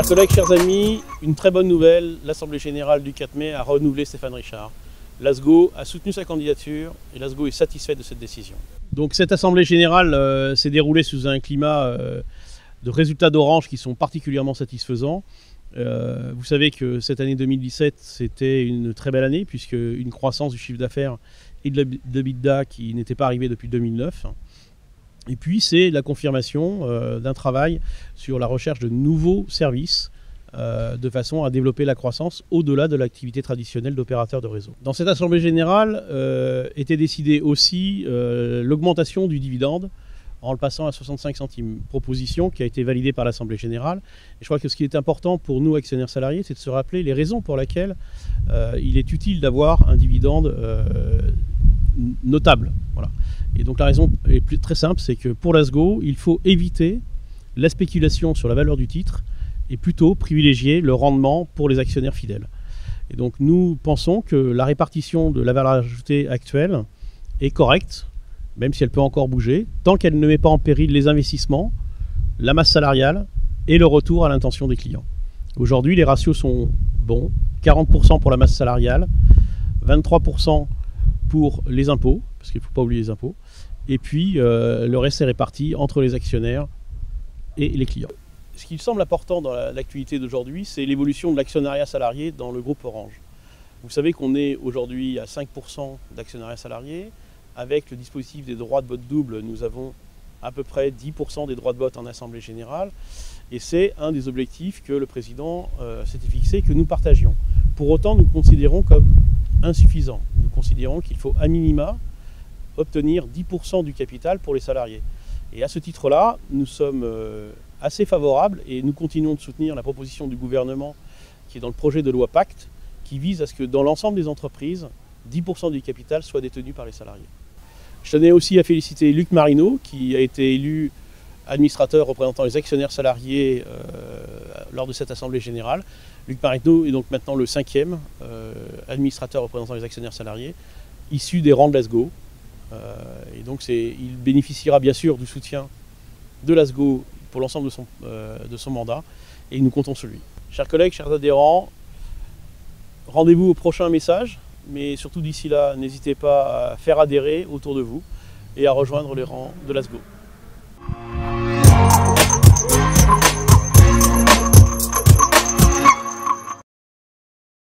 Chers collègues, chers amis, une très bonne nouvelle, l'Assemblée Générale du 4 mai a renouvelé Stéphane Richard. L'ASGO a soutenu sa candidature et l'ASGO est satisfait de cette décision. Donc cette Assemblée Générale s'est déroulée sous un climat de résultats d'Orange qui sont particulièrement satisfaisants. Vous savez que cette année 2017, c'était une très belle année puisque une croissance du chiffre d'affaires et de l'EBITDA qui n'était pas arrivée depuis 2009. Et puis c'est la confirmation d'un travail sur la recherche de nouveaux services de façon à développer la croissance au-delà de l'activité traditionnelle d'opérateur de réseau. Dans cette Assemblée Générale était décidée aussi l'augmentation du dividende en le passant à 65 centimes. Proposition qui a été validée par l'Assemblée Générale. Et je crois que ce qui est important pour nous, actionnaires salariés, c'est de se rappeler les raisons pour lesquelles il est utile d'avoir un dividende notable. Voilà. Et donc la raison est très simple, c'est que pour l'ASGO, il faut éviter la spéculation sur la valeur du titre et plutôt privilégier le rendement pour les actionnaires fidèles. Et donc nous pensons que la répartition de la valeur ajoutée actuelle est correcte, même si elle peut encore bouger, tant qu'elle ne met pas en péril les investissements, la masse salariale et le retour à l'intention des clients. Aujourd'hui, les ratios sont bons, 40% pour la masse salariale, 23% pour les impôts, parce qu'il ne faut pas oublier les impôts, et puis le reste est réparti entre les actionnaires et les clients. Ce qui me semble important dans l'actualité d'aujourd'hui, c'est l'évolution de l'actionnariat salarié dans le groupe Orange. Vous savez qu'on est aujourd'hui à 5% d'actionnariat salarié. Avec le dispositif des droits de vote double, nous avons à peu près 10% des droits de vote en Assemblée Générale. Et c'est un des objectifs que le président s'était fixé, que nous partagions. Pour autant, nous considérons comme insuffisant. Nous considérons qu'il faut à minima obtenir 10% du capital pour les salariés. Et à ce titre-là, nous sommes assez favorables et nous continuons de soutenir la proposition du gouvernement qui est dans le projet de loi Pacte, qui vise à ce que dans l'ensemble des entreprises, 10% du capital soit détenu par les salariés. Je tenais aussi à féliciter Luc Marino, qui a été élu administrateur représentant les actionnaires salariés lors de cette Assemblée Générale. Luc Marino est donc maintenant le 5e administrateur représentant les actionnaires salariés, issu des rangs de l'ASGO. Et donc il bénéficiera bien sûr du soutien de l'ASGO pour l'ensemble de son mandat, et nous comptons sur lui. Chers collègues, chers adhérents, rendez-vous au prochain message. Mais surtout d'ici là, n'hésitez pas à faire adhérer autour de vous et à rejoindre les rangs de l'ASGO.